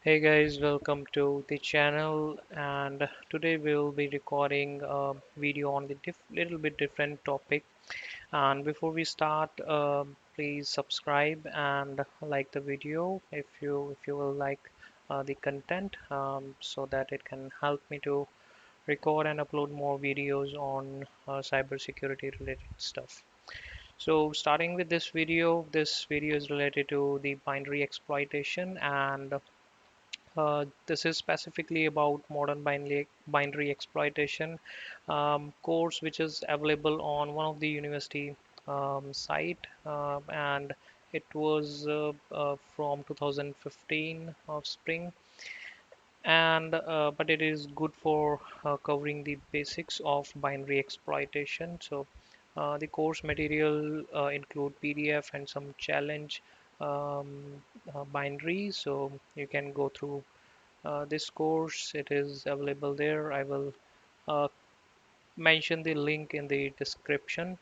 Hey guys, welcome to the channel, and today we'll be recording a video on the little bit different topic. And before we start, please subscribe and like the video if you will like the content, so that it can help me to record and upload more videos on cybersecurity related stuff. So starting with this video is related to the binary exploitation, and this is specifically about modern binary exploitation course, which is available on one of the university site, and it was from 2015 of spring, and but it is good for covering the basics of binary exploitation. So the course material include PDF and some challenge binaries, so you can go through this course. It is available there. I will uh, mention the link in the description.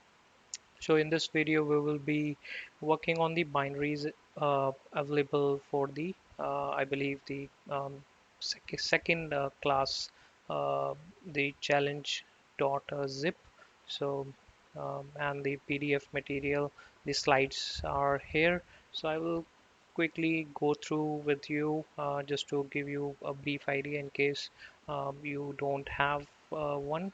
So in this video we will be working on the binaries available for the I believe the second class, the challenge dot zip. So and the PDF material, the slides are here. So I will quickly go through with you, just to give you a brief idea in case you don't have one.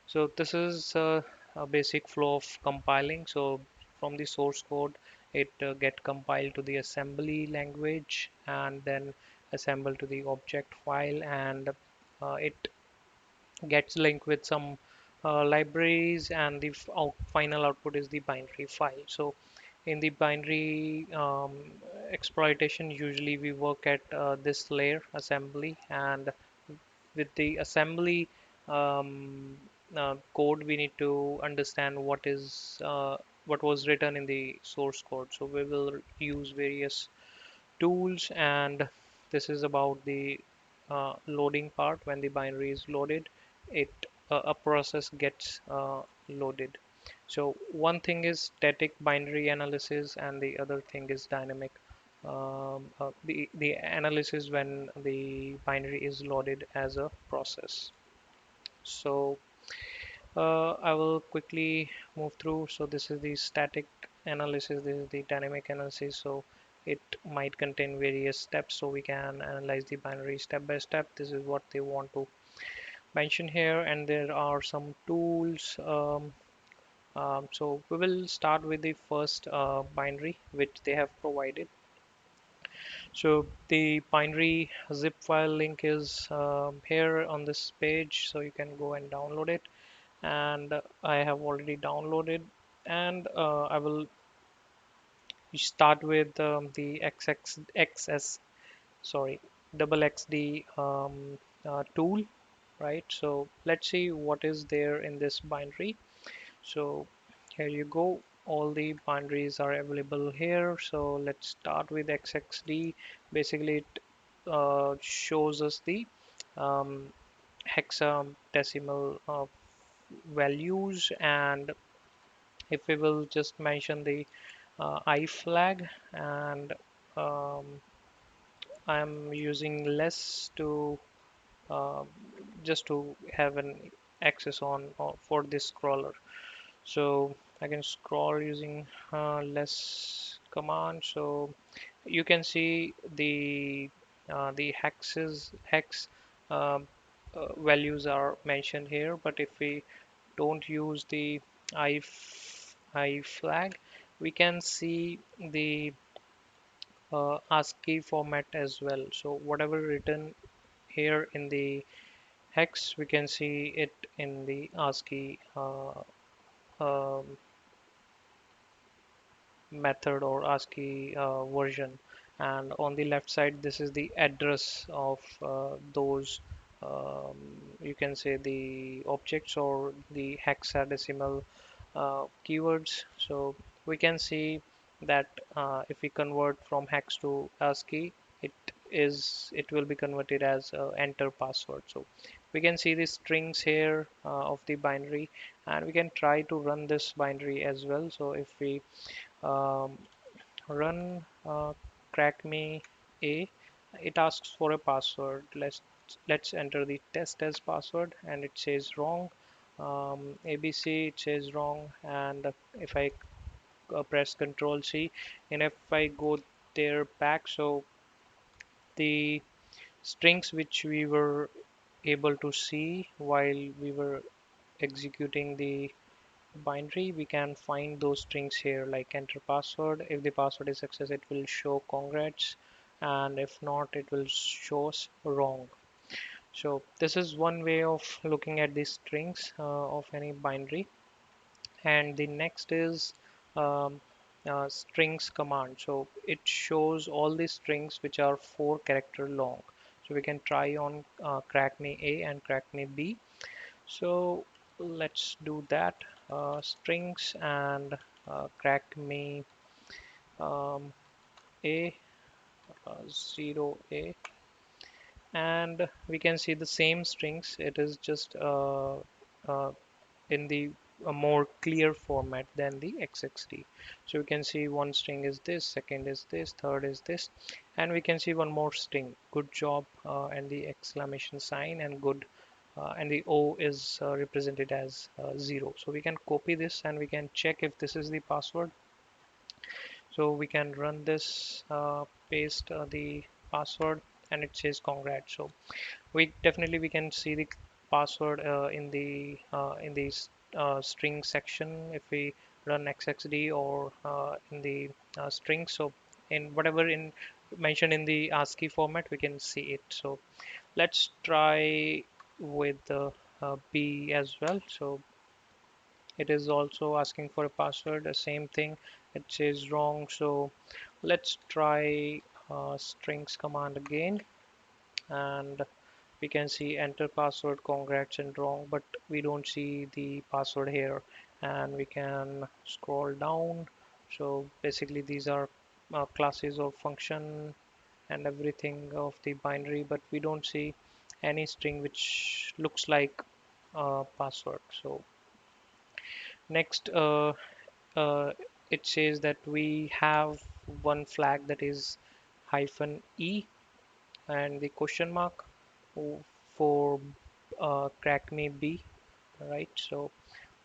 So this is a basic flow of compiling. So from the source code, it get compiled to the assembly language and then assembled to the object file, and it gets linked with some libraries, and the final output is the binary file. So in the binary exploitation, usually we work at this layer assembly, and with the assembly code, we need to understand what was written in the source code. So we will use various tools, and this is about the loading part. When the binary is loaded, it a process gets loaded. So one thing is static binary analysis, and the other thing is dynamic. The analysis when the binary is loaded as a process. So I will quickly move through. So this is the static analysis, this is the dynamic analysis. So it might contain various steps, so we can analyze the binary step by step. This is what they want to mention here, and there are some tools. So we will start with the first binary which they have provided. So the binary zip file link is here on this page, so you can go and download it, and I have already downloaded, and I will start with the XS, sorry, double XD tool, right? So let's see what is there in this binary. So here you go, all the binaries are available here. So let's start with XXD. Basically it shows us the um, hexadecimal values, and if we will just mention the I flag, and um, I'm using less to uh, just to have an access on for this scroller. So I can scroll using less command. So you can see the hex uh, values are mentioned here, but if we don't use the I flag, we can see the ASCII format as well. So whatever written here in the hex, we can see it in the ASCII um, method or ASCII version. And on the left side, this is the address of those, um, you can say, the objects or the hexadecimal keywords. So we can see that if we convert from hex to ASCII, it it will be converted as enter password. So we can see the strings here of the binary, and we can try to run this binary as well. So if we um, run Crackmate A, it asks for a password. Let's enter the test as password, and it says wrong. ABC, it says wrong. And if I press Control C, and if I go there back, so the strings which we were able to see while we were executing the binary, we can find those strings here, like enter password. If the password is success, it will show congrats, and if not, it will show us wrong. So this is one way of looking at the strings of any binary. And the next is um, strings command. So it shows all the strings which are 4 character long. So we can try on Crackme A and Crackme B. So let's do that. Strings and Crackme um, A 0A, and we can see the same strings. It is just uh, in the a more clear format than the XXD. So we can see one string is this, second is this, third is this, and we can see one more string, good job, and the exclamation sign, and good, and the O is represented as 0. So we can copy this and we can check if this is the password. So we can run this, paste the password, and it says congrats. So we can see the password in the string section if we run xxd, or in the string. So in whatever in mentioned in the ASCII format, we can see it. So let's try with the B as well. So it is also asking for a password, the same thing, it says wrong. So let's try strings command again, and we can see enter password, congrats, and wrong, but we don't see the password here. And we can scroll down. So basically these are classes of function and everything of the binary, but we don't see any string which looks like password. So next, uh, it says that we have one flag that is -e and the question mark for crack me B, right? So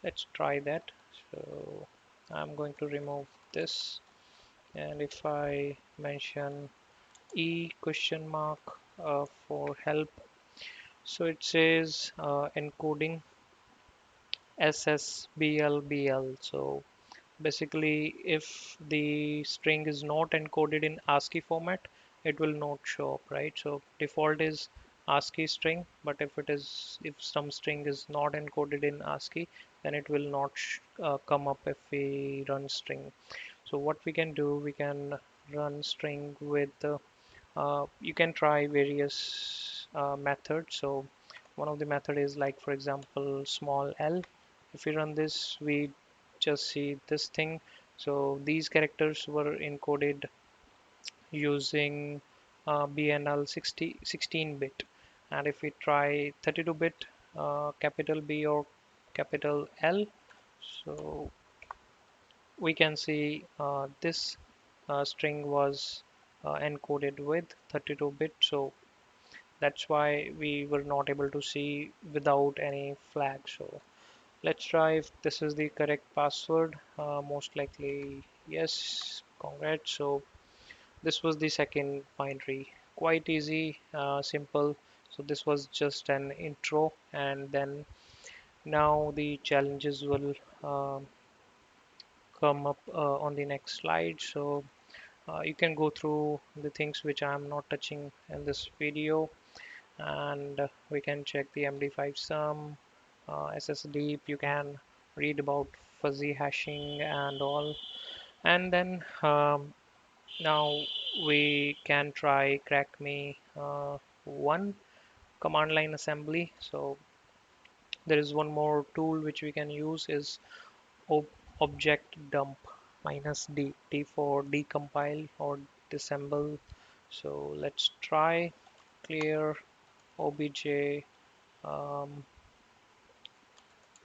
let's try that. So I'm going to remove this, and if I mention E question mark for help, so it says encoding SSBLBL. So basically, if the string is not encoded in ASCII format, it will not show up, right? So default is ASCII string, but if some string is not encoded in ASCII, then it will not come up if we run string. So what we can do, we can run string with you can try various methods. So one of the method is, like, for example, small l. If we run this, we just see this thing. So these characters were encoded using BNL 16-bit, and if we try 32-bit capital B or capital L, so we can see this string was encoded with 32-bit. So that's why we were not able to see without any flag. So let's try if this is the correct password. Most likely yes, congrats. So this was the second binary, quite easy, simple. So this was just an intro, and then now the challenges will come up on the next slide. So you can go through the things which I'm not touching in this video, and we can check the MD5 sum, SSDeep. You can read about fuzzy hashing and all. And then now we can try CrackMe 1 command line assembly. So there is one more tool which we can use is ob object dump -d, d for decompile or disassemble. So let's try clear obj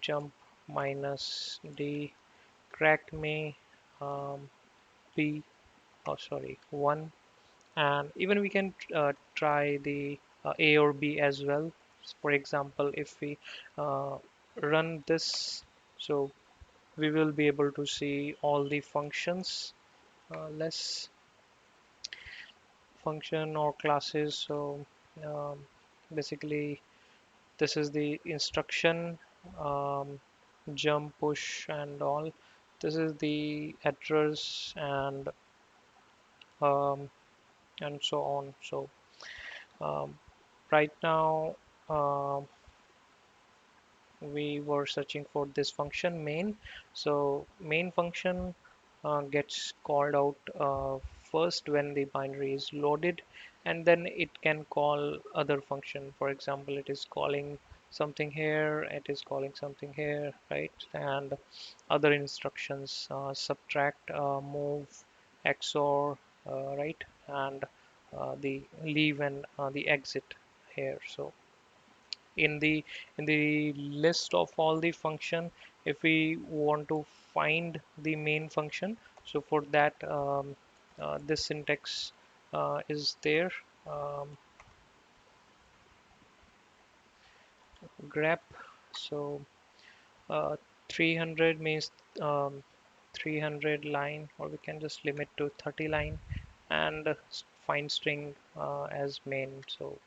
jump -d crack me b, oh sorry, 1, And even we can try the A or B as well. For example, if we uh, run this, so we will be able to see all the functions, less function or classes. So um, basically this is the instruction, um, jump, push and all. This is the address um, and so on. So um, right now um we were searching for this function main. So main function gets called out first when the binary is loaded, and then it can call other function. For example, it is calling something here, it is calling something here, right? And other instructions, subtract, move, XOR, right? And the leave and the exit here. So in the list of all the function, if we want to find the main function, so for that this syntax is there. um, grep, so 300 means um, 300 line, or we can just limit to 30 line, and find string as main. So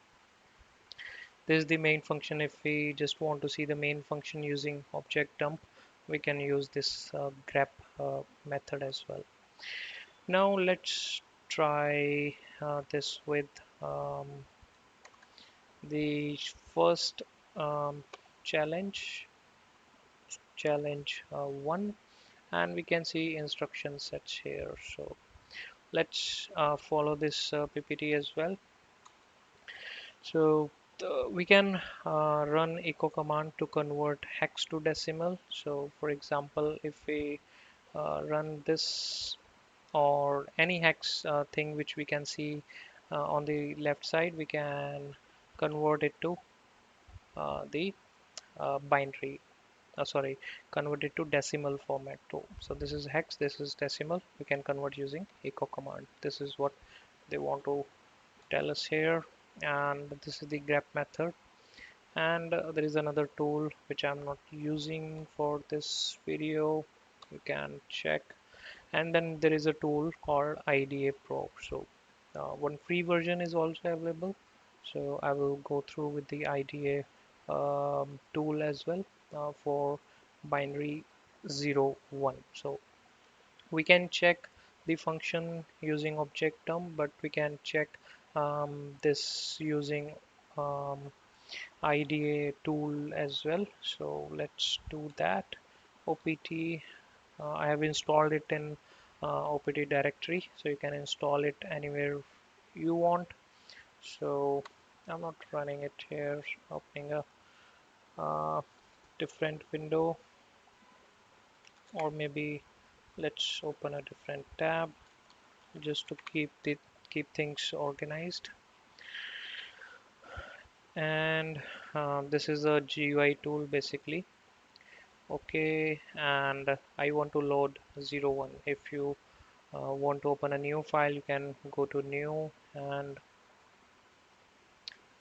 this is the main function. If we just want to see the main function using object dump, we can use this grep method as well. Now let's try this with um, the first um, challenge, challenge 1, and we can see instruction sets here. So let's follow this PPT as well. So we can run echo command to convert hex to decimal. So for example, if we run this or any hex thing which we can see on the left side, we can convert it to the binary. Sorry, convert it to decimal format too. So this is hex, this is decimal. We can convert using echo command. This is what they want to tell us here, and this is the grep method. And there is another tool which I'm not using for this video, you can check. And then there is a tool called IdeaPro. So one free version is also available, so I will go through with the IDEA tool as well for binary 0 1. So we can check the function using object dump, but we can check this using um, IDA tool as well. So let's do that. OPT, I have installed it in OPT directory, so you can install it anywhere you want. So I'm not running it here, opening a different window, or maybe let's open a different tab just to keep things organized. And this is a GUI tool basically. Okay, and I want to load 01. If you want to open a new file, you can go to new and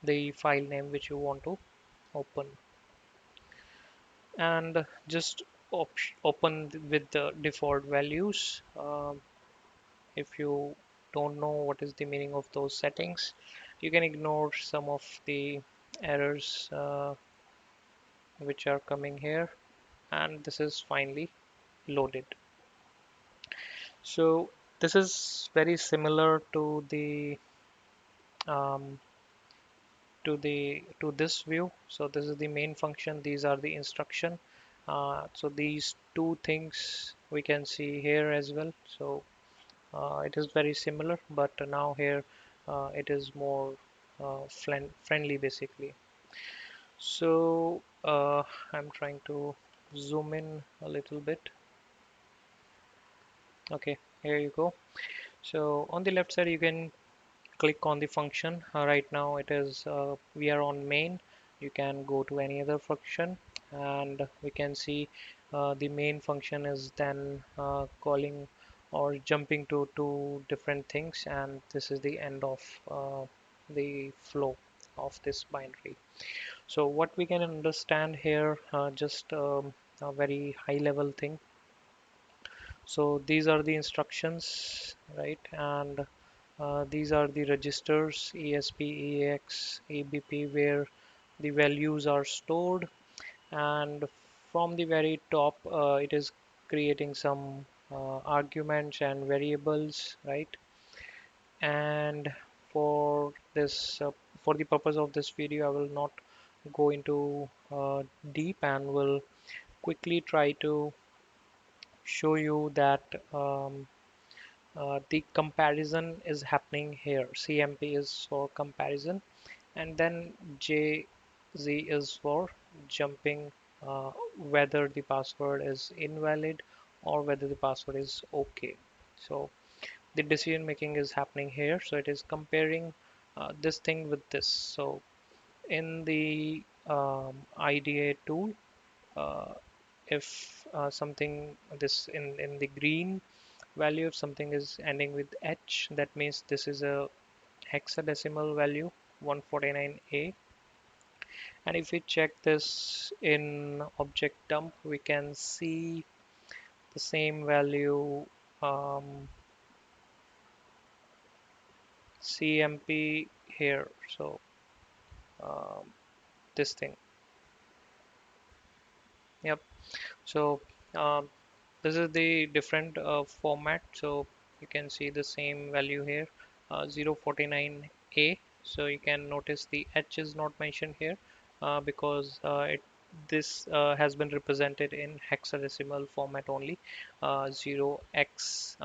the file name which you want to open, and just open with the default values. If you don't know what is the meaning of those settings, you can ignore some of the errors which are coming here, and this is finally loaded. So this is very similar to the um, to this view. So this is the main function, these are the instruction. So these two things we can see here as well. So it is very similar, but now here it is more friendly basically. So I'm trying to zoom in a little bit. Okay, here you go. So on the left side you can click on the function. Right now it is we are on main. You can go to any other function, and we can see the main function is then calling or jumping to two different things, and this is the end of the flow of this binary. So what we can understand here, just a very high level thing. So these are the instructions, right? And these are the registers ESP, EAX, EBP, where the values are stored. And from the very top, it is creating some arguments and variables, right? And for this, for the purpose of this video, I will not go into deep, and will quickly try to show you that the comparison is happening here. CMP is for comparison, and then JZ is for jumping, whether the password is invalid or whether the password is okay. So the decision making is happening here. So it is comparing this thing with this. So in the IDA tool, uh, if something, this in the green value, if something is ending with H, that means this is a hexadecimal value, 149A. And if we check this in object dump, we can see the same value, um, CMP here. So um, this thing, yep. So um, this is the different format. So you can see the same value here, 049A. So you can notice the H is not mentioned here because this has been represented in hexadecimal format only, 0x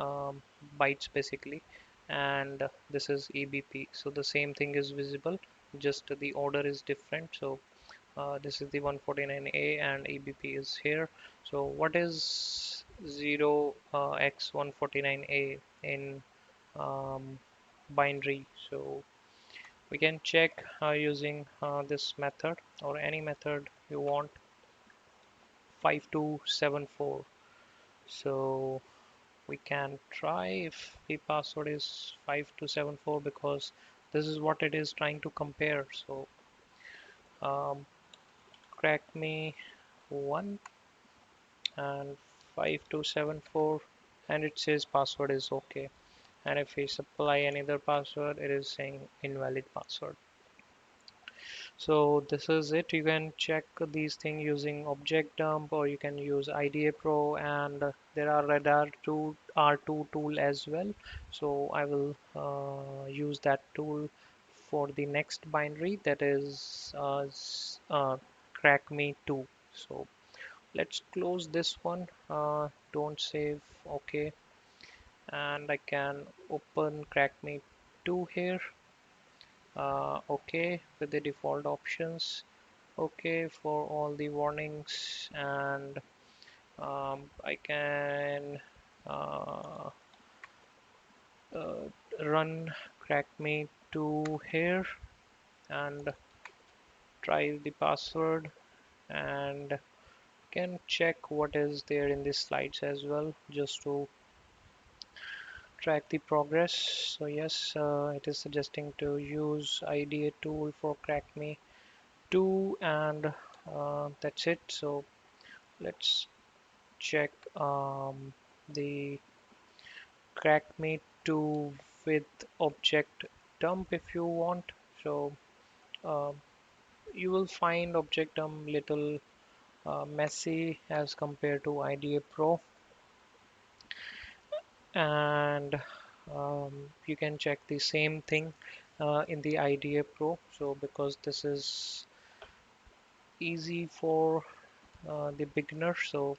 bytes basically, and this is EBP. So the same thing is visible, just the order is different. So this is the 149A and EBP is here. So what is 0x149A in binary? So we can check using this method or any method you want, 5274. So we can try if the password is 5274, because this is what it is trying to compare. So um, Crackme 1 and 5274, and it says password is okay. And if we supply another password, it is saying invalid password. So this is it. You can check these things using object dump, or you can use IdeaPro, and there are radar R2 tool as well. So I will use that tool for the next binary, that is Crackmate 2. So let's close this one, don't save, okay. And I can open Crackmate 2 here, okay, with the default options, okay for all the warnings. And I can uh, uh, run Crackmate 2 here and try the password, and can check what is there in the slides as well, just to track the progress. So yes, it is suggesting to use IDA tool for Crackme 2, and that's it. So let's check the Crackme 2 with object dump if you want. So uh, you will find object dump little messy as compared to IDA Pro, and you can check the same thing in the IDA Pro. So because this is easy for the beginner, so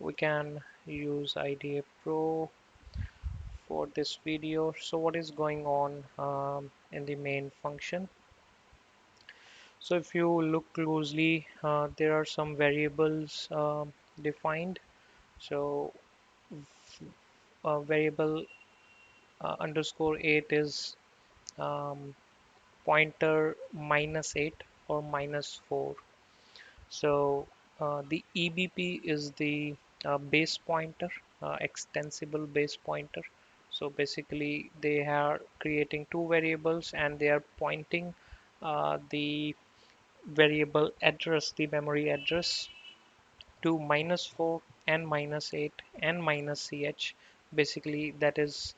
we can use IDA Pro for this video. So what is going on in the main function? So if you look closely, there are some variables defined. So variable underscore 8 is um, pointer -8 or -4. So the EBP is the base pointer, extensible base pointer. So basically they are creating two variables and they are pointing the variable address, the memory address, to -4 and -8 and -ch. Basically that is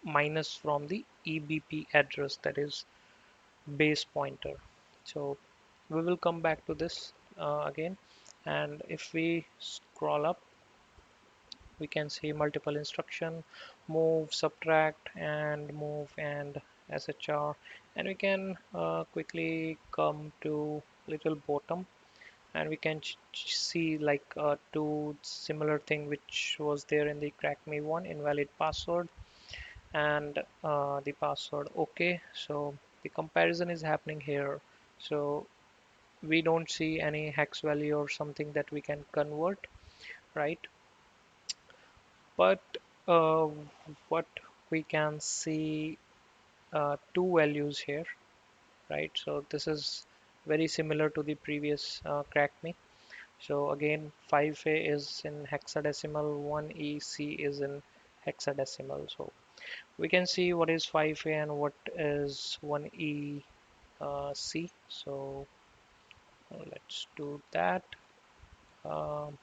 minus from the EBP address, that is base pointer. So we will come back to this again, and if we scroll up we can see multiple instruction: move, subtract, and move, and SHR. And we can quickly come to little bottom, and we can see like two similar thing which was there in the Crackmate one: invalid password and the password OK. So the comparison is happening here. So we don't see any hex value or something that we can convert, right? But uh, what we can see, two values here, right? So this is very similar to the previous Crackme. So again, 5A is in hexadecimal, 1EC is in hexadecimal. So we can see what is 5A and what is 1EC. So let's do that. Um,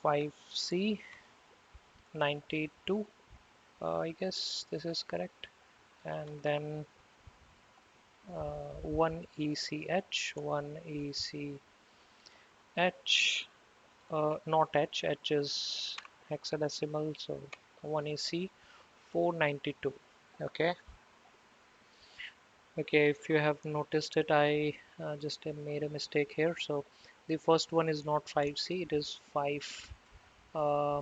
5C 92, I guess this is correct, and then 1ECH, 1ECH, not H is hexadecimal, so 1EC 492. Okay, okay, if you have noticed it, I just made a mistake here. So the first one is not 5C, it is 5 uh,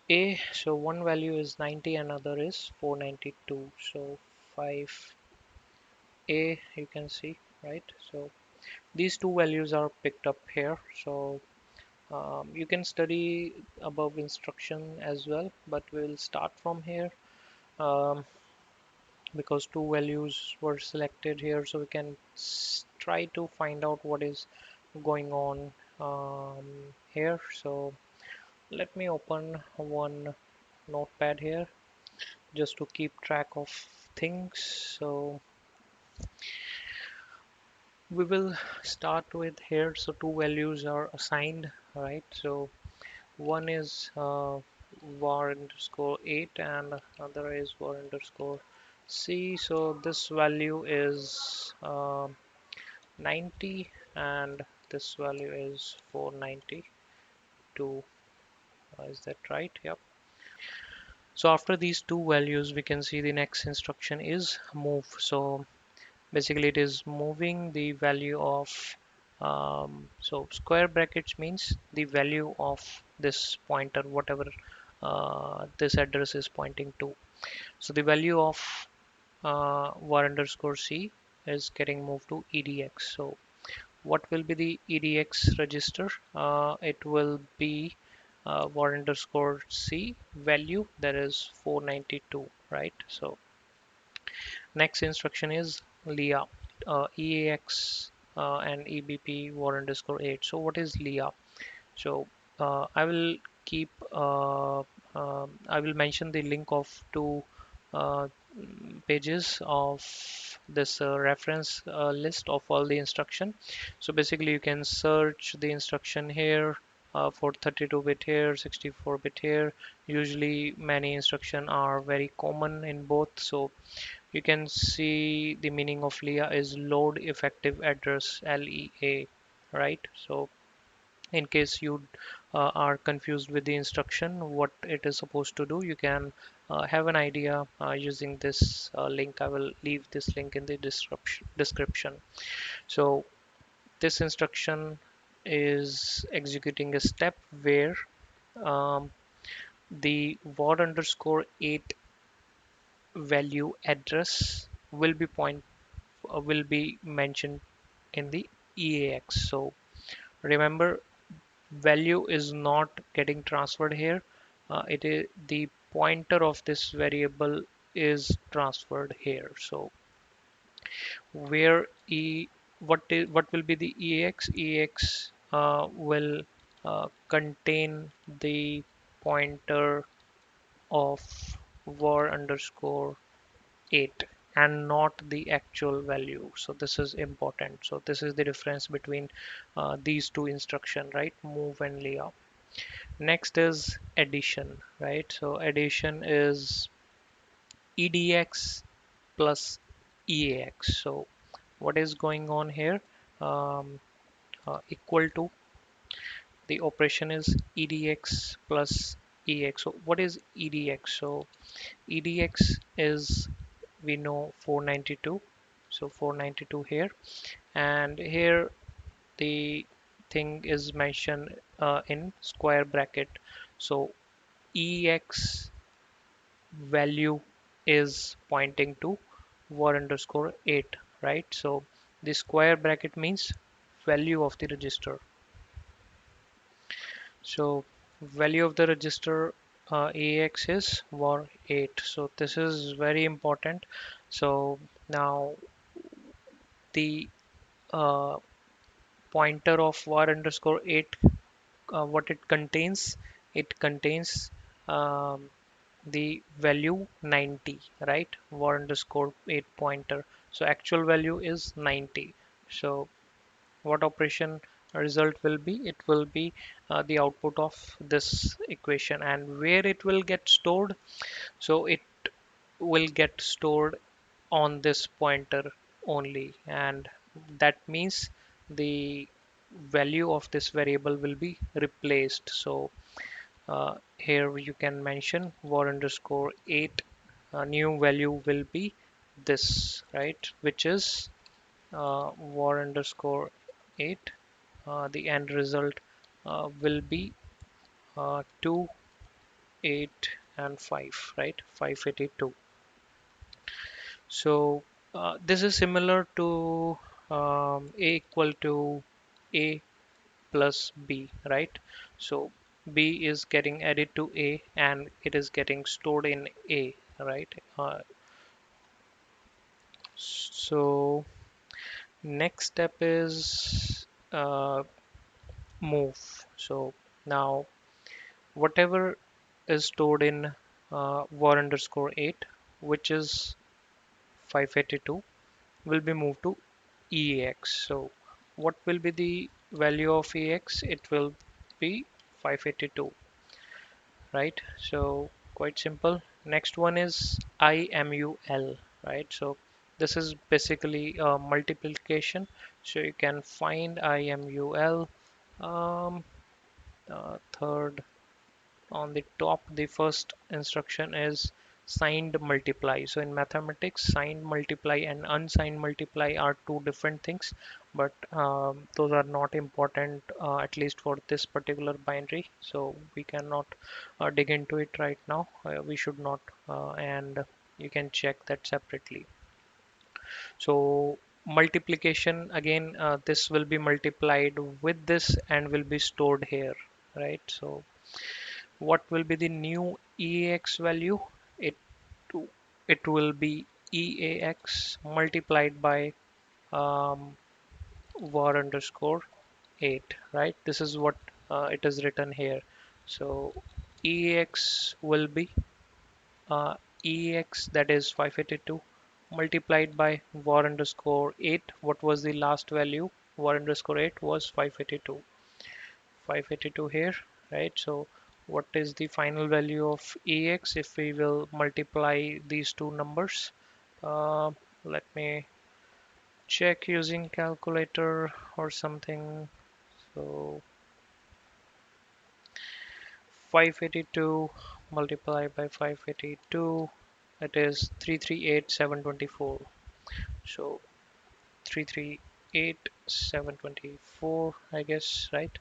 A. So one value is 90, another is 492. So 5A, you can see, right? So these two values are picked up here. So you can study above instruction as well, but we'll start from here um, because two values were selected here, so we can try to find out what is going on here. So let me open one notepad here just to keep track of things. So we will start with here. So two values are assigned, right? So one is var underscore 8 and another is var underscore c. So this value is 90 and this value is 492. Is that right? Yep. So after these two values we can see the next instruction is move. So basically it is moving the value of so square brackets means the value of this pointer, whatever this address is pointing to. So the value of var underscore c is getting moved to edx. So what will be the edx register? It will be var underscore c value, that is 492, right? So next instruction is lia, eax and ebp var underscore 8. So what is lia? So I will keep I will mention the link of two uh, pages of this reference list of all the instruction. So basically you can search the instruction here for 32-bit here, 64-bit here. Usually many instruction are very common in both. So you can see the meaning of LEA is load effective address, LEA, right? So in case you are confused with the instruction what it is supposed to do, you can have an idea using this link. I will leave this link in the description. So this instruction is executing a step where um, the var underscore 8 value address will be mentioned in the EAX. So remember, value is not getting transferred here. It is the pointer of this variable is transferred here. So where what will be the ex will contain the pointer of var underscore 8 and not the actual value. So this is important. So this is the difference between these two instruction, right? Move and lay up. Next is addition, right? So addition is edx plus eax. So what is going on here? Um, Equal to, the operation is edx plus ex. So what is edx? So edx is, we know, 492. So 492 here, and here the thing is mentioned in square bracket. So ex value is pointing to var underscore 8, right? So the square bracket means value of the register. So value of the register AX is var 8. So this is very important. So now the uh, pointer of var underscore 8, what it contains um, the value 90, right? Var underscore 8 pointer. So actual value is 90. So what operation result will be? It will be the output of this equation, and where it will get stored. So it will get stored on this pointer only, and that means the value of this variable will be replaced. So here you can mention var underscore 8, new value will be this, right? Which is var underscore 8. The end result will be 2, 8, and 5, right? 582. So this is similar to a equal to a plus b, right? So b is getting added to a and it is getting stored in a, right? So next step is move. So now whatever is stored in var underscore 8, which is 582, will be moved to ex. So what will be the value of ex? It will be 582, right? So quite simple. Next one is imul, right? So this is basically multiplication. So you can find imul. Um, Third on the top, the first instruction is signed multiply. So in mathematics, signed multiply and unsigned multiply are two different things, but those are not important, at least for this particular binary. So we cannot dig into it right now. We should not, and you can check that separately. So multiplication, again, this will be multiplied with this and will be stored here, right? So what will be the new eax value? It it will be eax multiplied by um, var underscore 8, right? This is what it is written here. So eax will be eax, that is 582, multiplied by var underscore 8. What was the last value? Var underscore 8 was 582. 582 here, right? So what is the final value of ex if we will multiply these two numbers? uh, Let me check using calculator or something. So 582 multiplied by 582, it is 338,724. So 338,724, I guess, right?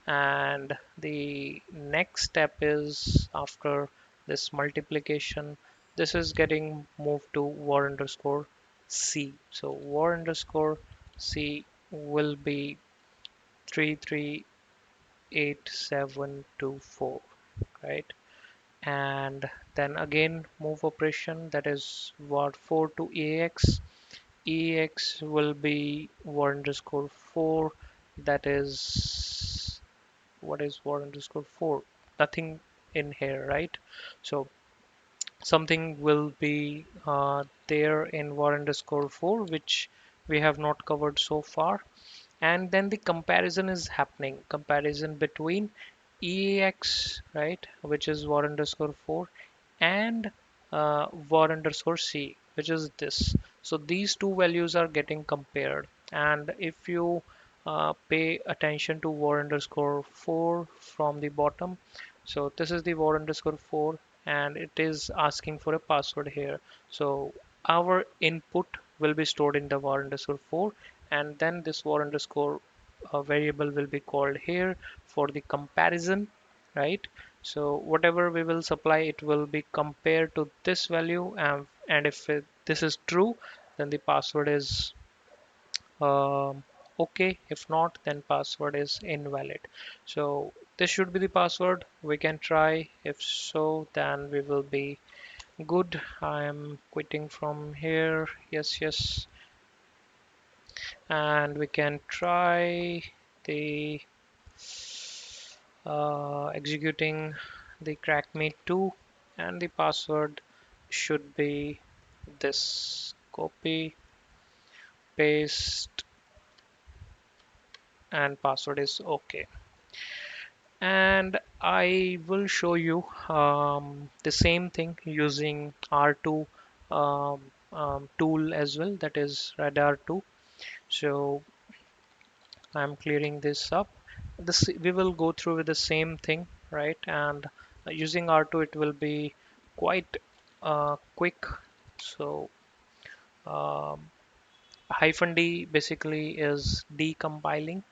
And the next step is, after this multiplication, this is getting moved to var underscore c. So var underscore c will be 338,724, right? And then again move operation, that is var 4 to ax, EX will be var underscore 4. That is, what is var underscore 4? Nothing in here, right? So something will be there in var underscore 4, which we have not covered so far. And then the comparison is happening, comparison between EAX, right, which is var underscore 4, and var underscore C, which is this. So these two values are getting compared, and if you pay attention to var underscore 4 from the bottom, so this is the var underscore 4, and it is asking for a password here. So our input will be stored in the var underscore 4, and then this var underscore variable will be called here for the comparison, right? So whatever we will supply, it will be compared to this value, and if this is true, then the password is okay. If not, then password is invalid. So this should be the password. We can try. If so, then we will be good. I am quitting from here. Yes, yes. And we can try the executing the Crackmate 2, and the password should be this. Copy, paste, and password is okay. And I will show you the same thing using R2 tool as well, that is radar 2. So I'm clearing this up. This we will go through with the same thing, right? And using R2 it will be quite quick. So um, -d basically is decompiling,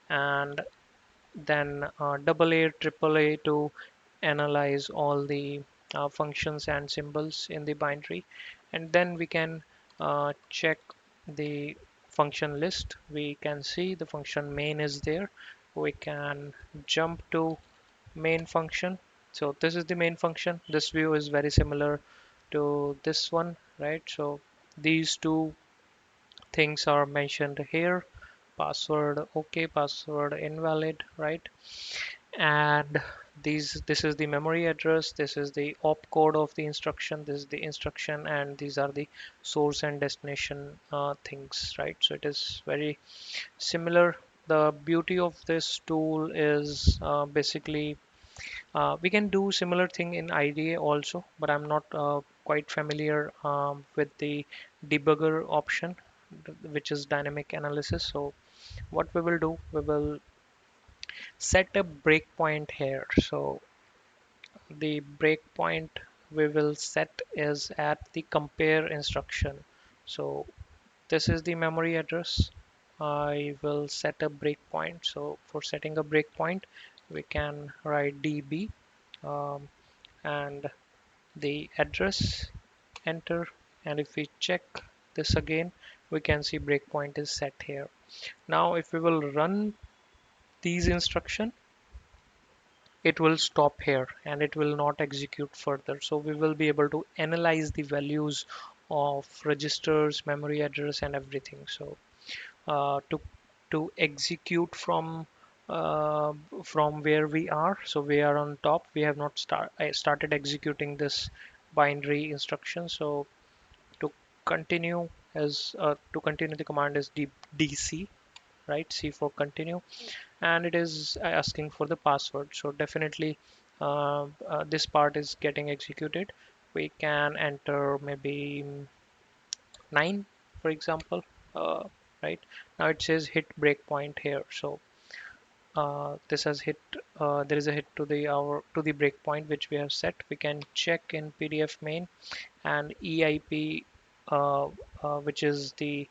and then AA, AAA to analyze all the functions and symbols in the binary, and then we can check the function list. We can see the function main is there. We can jump to main function. So this is the main function. This view is very similar to this one, right? So these two things are mentioned here. Password okay, password invalid, right? And this is the memory address, this is the opcode of the instruction, this is the instruction, and these are the source and destination things, right? So it is very similar. The beauty of this tool is basically we can do similar thing in IDA also, but I'm not quite familiar with the debugger option, which is dynamic analysis. So what we will do, we will set a breakpoint here. So the breakpoint we will set is at the compare instruction. So this is the memory address. I will set a breakpoint. So for setting a breakpoint, we can write db um, and the address, enter, and if we check this again, we can see breakpoint is set here. Now if we will run these instructions, it will stop here and it will not execute further. So we will be able to analyze the values of registers, memory address, and everything. So to execute uh, from where we are, so we are on top. We have not started executing this binary instruction. So to continue to continue, the command is dc, right? C for continue, and it is asking for the password. So definitely this part is getting executed. We can enter maybe 9, for example, uh, right? Now it says hit breakpoint here. So this has hit, there is a hit to the breakpoint which we have set. We can check in PDF main, and EIP, which is the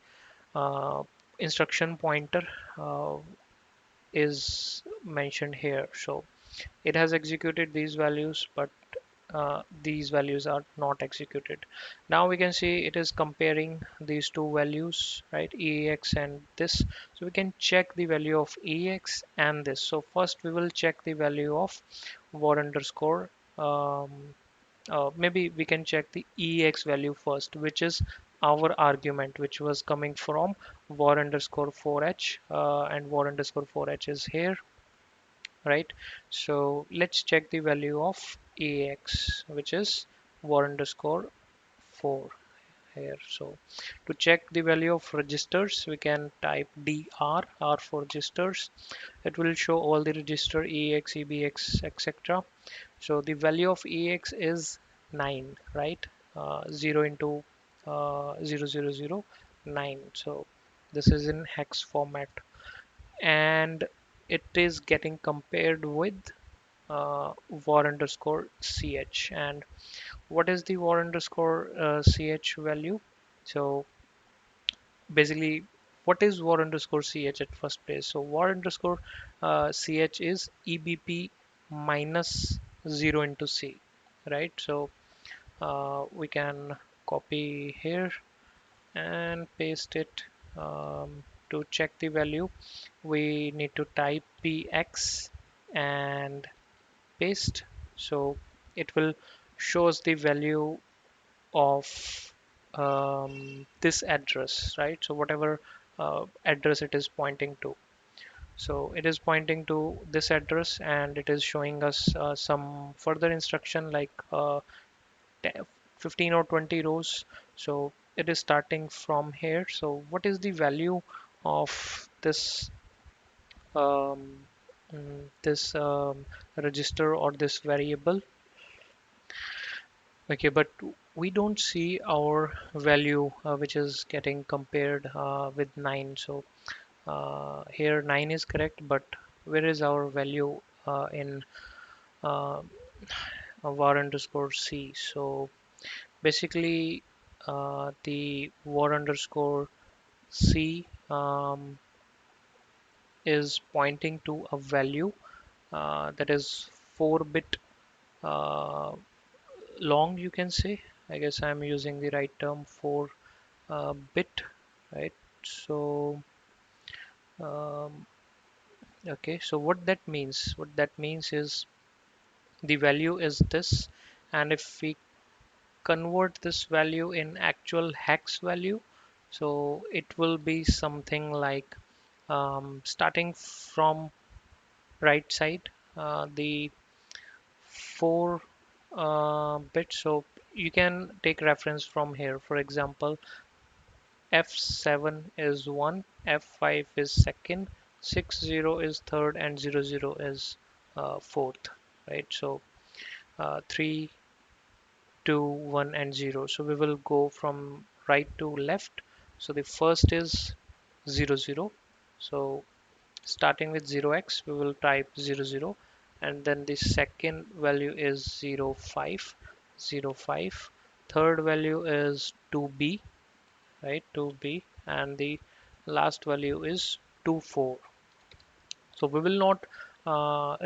uh, instruction pointer, is mentioned here. So it has executed these values, but these values are not executed. Now we can see it is comparing these two values, right? EAX and this. So we can check the value of EAX and this. So first we will check the value of var underscore. Maybe we can check the EAX value first, which is our argument, which was coming from var underscore 4h, and var underscore 4h is here, right? So let's check the value of ax, which is var underscore 4 here. So to check the value of registers, we can type dr, r for registers. It will show all the register ax, ebx, etc. So the value of ax is 9, right? 0 into 0, 9. So this is in hex format, and it is getting compared with var underscore ch. And what is the var underscore ch value? So basically, what is var underscore ch at first place? So var underscore ch is ebp minus 0 into c, right? So we can copy here and paste it. To check the value, we need to type px and paste. So it will shows the value of this address, right? So whatever address it is pointing to. So it is pointing to this address, and it is showing us some further instruction like 15 or 20 rows. So it is starting from here. So what is the value of this um, register or this variable? Okay, but we don't see our value which is getting compared with 9. So here 9 is correct, but where is our value in uh, var underscore c? So basically the var underscore c is pointing to a value that is 4-bit uh, long, you can say. I guess I'm using the right term, 4 bit, right? So um, okay, so what that means is the value is this, and if we convert this value in actual hex value, so it will be something like starting from right side, the 4 bits. So you can take reference from here. For example, F7 is 1, F5 is second, 60 is third, and 00 is fourth, right? So 3, 2, 1, and 0. So we will go from right to left. So the first is 00. So starting with 0x, we will type 00, and then the second value is 05, 05. Third value is 2b, right? 2b, and the last value is 24. So we will not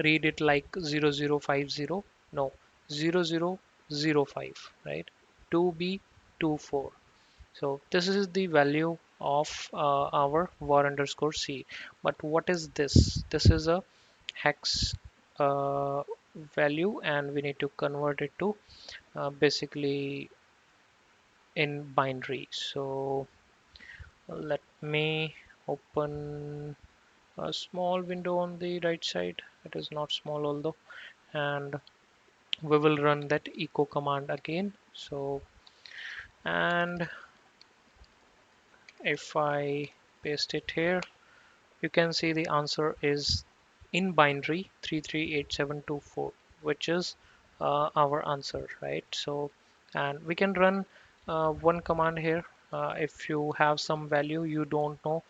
read it like 0050. No, 0005, right? 2b, 24. So this is the value of our var underscore c. But what is this? This is a hex value, and we need to convert it to basically in binary. So let me open a small window on the right side. It is not small although, and we will run that echo command again. So, and if I paste it here, you can see the answer is in binary 338724, which is our answer, right? So, and we can run one command here. If you have some value you don't know,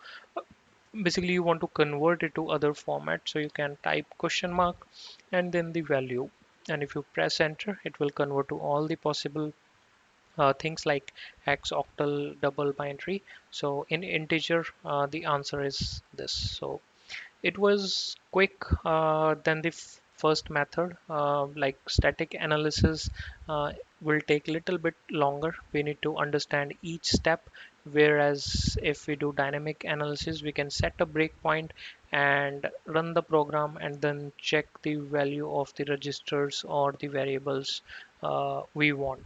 basically you want to convert it to other format, so you can type question mark and then the value, and if you press enter it will convert to all the possible things like hex, octal, double, binary. So in integer the answer is this. So it was quick than the first method. Like static analysis will take a little bit longer. We need to understand each step. Whereas if we do dynamic analysis, we can set a breakpoint and run the program and then check the value of the registers or the variables we want.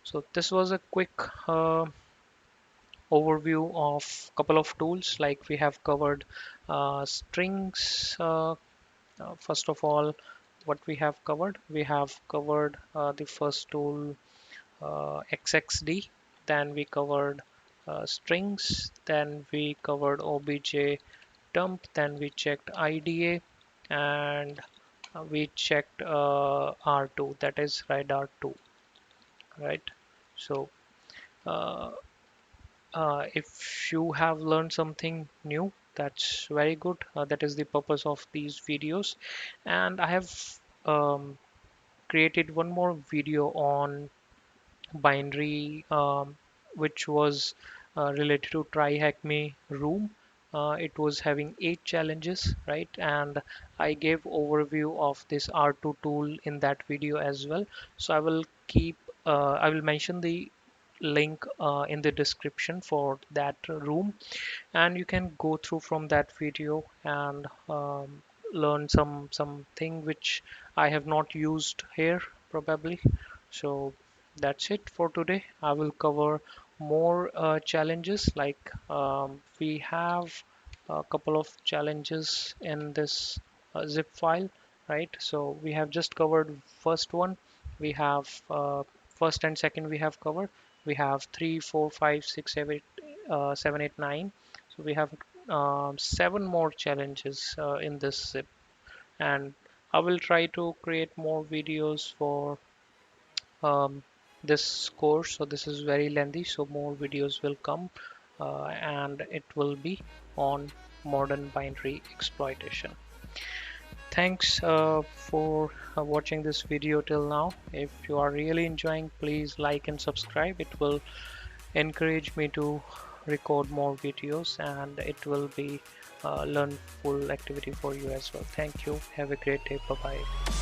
So this was a quick overview of couple of tools. Like we have covered strings. First of all, what we have covered the first tool, XXD. Then we covered strings. Then we covered objdump. Then we checked IDA, and we checked R2, that is radar2, right? So uh, if you have learned something new, that's very good. That is the purpose of these videos. And I have um, created one more video on binary, which was related to TryHackMe room. It was having 8 challenges, right? And I gave overview of this R2 tool in that video as well. So I will mention the link in the description for that room, and you can go through from that video and learn something which I have not used here probably. So that's it for today. I will cover more challenges, like we have a couple of challenges in this zip file, right? So we have just covered first one. We have first and second we have covered. We have 3, 4, 5, 6, 7, 8, 9. So we have 7 more challenges in this zip, and I will try to create more videos for um, this course. So this is very lengthy, so more videos will come, and it will be on modern binary exploitation. Thanks for watching this video till now. If you are really enjoying, please like and subscribe. It will encourage me to record more videos, and it will be learnful activity for you as well. Thank you. Have a great day. Bye bye.